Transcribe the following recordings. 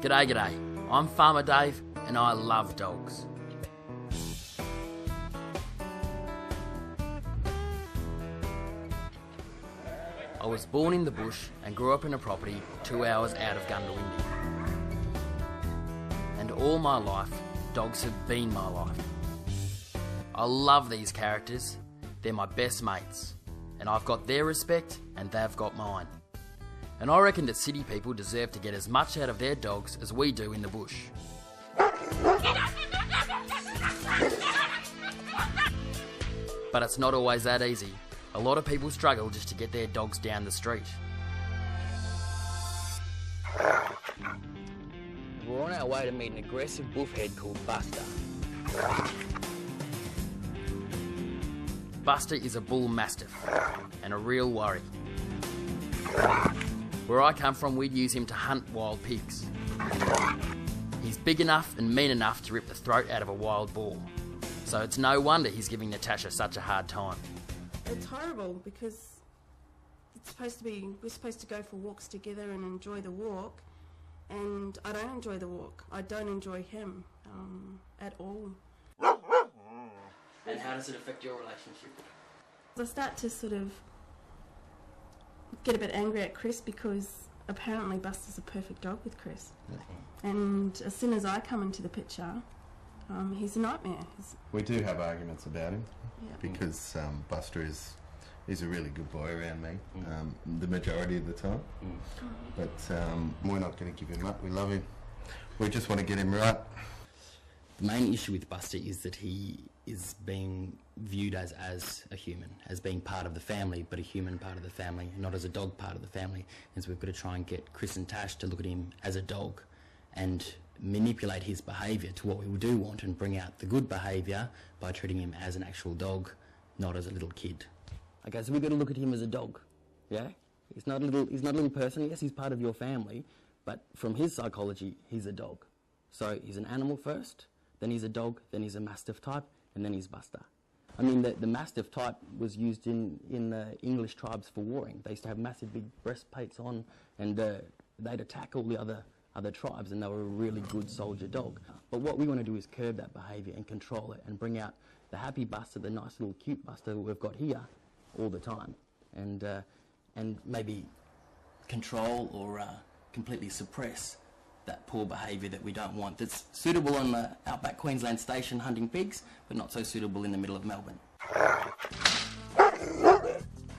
G'day, g'day. I'm Farmer Dave and I love dogs. I was born in the bush and grew up in a property 2 hours out of Goondiwindi. And all my life, dogs have been my life. I love these characters. They're my best mates. And I've got their respect and they've got mine. And I reckon that city people deserve to get as much out of their dogs as we do in the bush. But it's not always that easy. A lot of people struggle just to get their dogs down the street. We're on our way to meet an aggressive bullhead called Buster. Buster is a bull mastiff and a real worry. Where I come from, we'd use him to hunt wild pigs. He's big enough and mean enough to rip the throat out of a wild boar. So it's no wonder he's giving Natasha such a hard time. It's horrible because we're supposed to go for walks together and enjoy the walk, and I don't enjoy the walk. I don't enjoy him at all. And how does it affect your relationship? I start to sort of get a bit angry at Chris because apparently Buster's a perfect dog with Chris. And as soon as I come into the picture, he's a nightmare. We do have arguments about him because Buster is a really good boy around me the majority of the time. But we're not going to give him up. We love him. We just want to get him right. The main issue with Buster is that he is being viewed as a human, as being part of the family, but a human part of the family, not as a dog part of the family. And so we've got to try and get Chris and Tash to look at him as a dog and manipulate his behaviour to what we do want and bring out the good behaviour by treating him as an actual dog, not as a little kid. Okay, so we've got to look at him as a dog, yeah? He's not a little person. Yes, he's part of your family, but from his psychology, he's a dog. So he's an animal first, then he's a dog, then he's a Mastiff type, and then he's Buster. I mean, the Mastiff type was used in the English tribes for warring. They used to have massive big breastplates on, and they'd attack all the other tribes, and they were a really good soldier dog. But what we want to do is curb that behaviour and control it and bring out the happy Buster, the nice little cute Buster that we've got here all the time, and maybe control or completely suppress that poor behaviour that we don't want, that's suitable on the outback Queensland station hunting pigs, but not so suitable in the middle of Melbourne.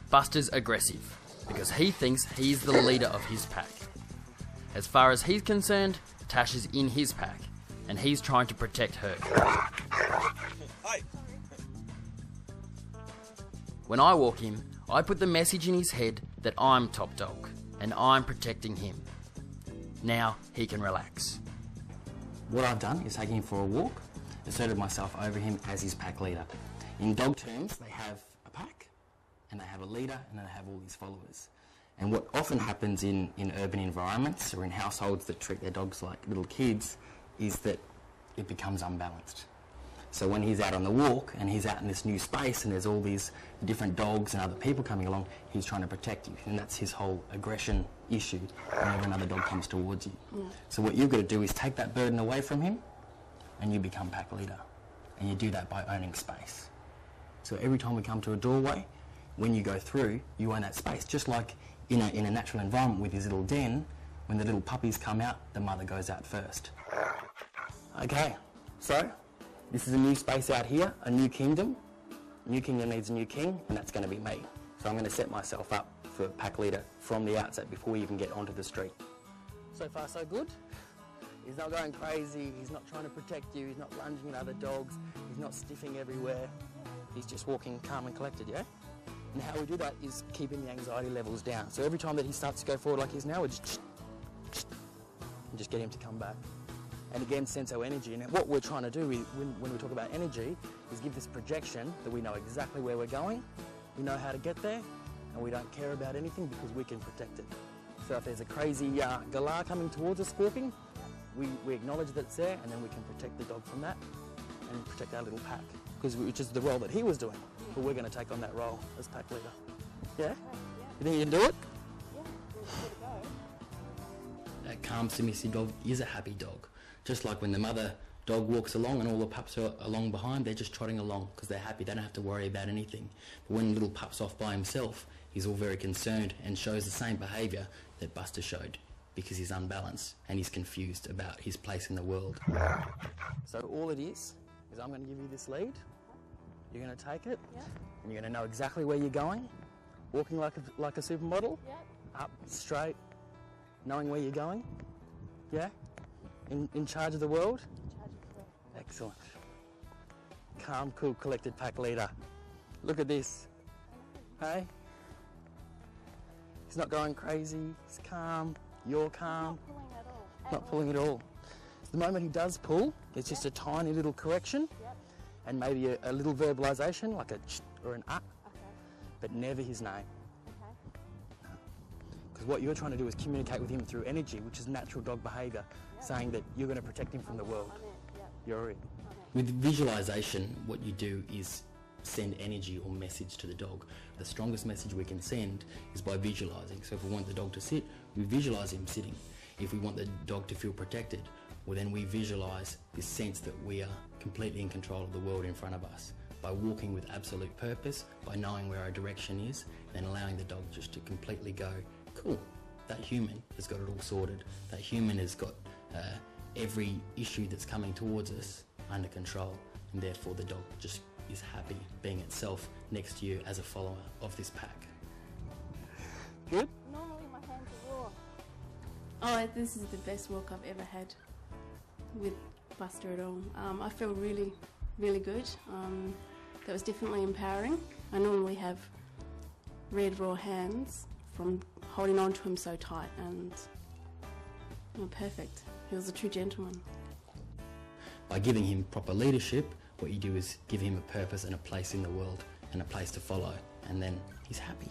Buster's aggressive because he thinks he's the leader of his pack. As far as he's concerned, Tash is in his pack, and he's trying to protect her. When I walk him, I put the message in his head that I'm top dog, and I'm protecting him. Now he can relax. What I've done is taking him for a walk, asserted myself over him as his pack leader. In dog terms, they have a pack, and they have a leader, and they have all these followers. And what often happens in urban environments or in households that treat their dogs like little kids is that it becomes unbalanced. So when he's out on the walk and he's out in this new space and there's all these different dogs and other people coming along, he's trying to protect you, and that's his whole aggression issue whenever another dog comes towards you. So what you've got to do is take that burden away from him and you become pack leader, and you do that by owning space. So every time we come to a doorway, when you go through, you own that space, just like in a natural environment with his little den. When the little puppies come out, the mother goes out first. Okay, so this is a new space out here, a new kingdom. A new kingdom needs a new king, and that's going to be me. So I'm going to set myself up for pack leader from the outset before we even get onto the street. So far, so good. He's not going crazy, he's not trying to protect you, he's not lunging at other dogs, he's not stiffing everywhere. He's just walking calm and collected, yeah? And how we do that is keeping the anxiety levels down. So every time that he starts to go forward like he is now, we just get him to come back. And again, sense our energy. And what we're trying to do when we talk about energy is give this projection that we know exactly where we're going, we know how to get there, and we don't care about anything because we can protect it. So if there's a crazy galah coming towards us squawking, we acknowledge that it's there, and then we can protect the dog from that and protect our little pack, which is the role that he was doing. But we're going to take on that role as pack leader. Yeah? You think you can do it? a calm, submissive dog is a happy dog. Just like when the mother dog walks along and all the pups are along behind, they're just trotting along because they're happy. They don't have to worry about anything. But when little pup's off by himself, he's all very concerned and shows the same behaviour that Buster showed, because he's unbalanced and he's confused about his place in the world. So all it is I'm going to give you this lead. You're going to take it, and you're going to know exactly where you're going, walking like a supermodel, up, straight, knowing where you're going, in charge of the world. Excellent. Calm, cool, collected pack leader. Look at this. Hey? He's not going crazy, he's calm, you're calm. Not pulling at all. The moment he does pull, it's just a tiny little correction and maybe a little verbalisation, like a ch or an but never his name. Because what you're trying to do is communicate with him through energy, which is natural dog behaviour, saying that you're going to protect him from the world. You're it. With visualisation, what you do is send energy or message to the dog. The strongest message we can send is by visualising. So if we want the dog to sit, we visualise him sitting. If we want the dog to feel protected, well then we visualise this sense that we are completely in control of the world in front of us. By walking with absolute purpose, by knowing where our direction is, then allowing the dog just to completely go, cool, that human has got it all sorted. That human has got every issue that's coming towards us under control, and therefore the dog just is happy being itself next to you as a follower of this pack. Good? Normally my hands are raw. Oh, this is the best walk I've ever had with Buster at all. I feel really, really good. That was definitely empowering. I normally have red raw hands from holding on to him so tight, and perfect. He was a true gentleman. By giving him proper leadership, what you do is give him a purpose and a place in the world and a place to follow, and then he's happy.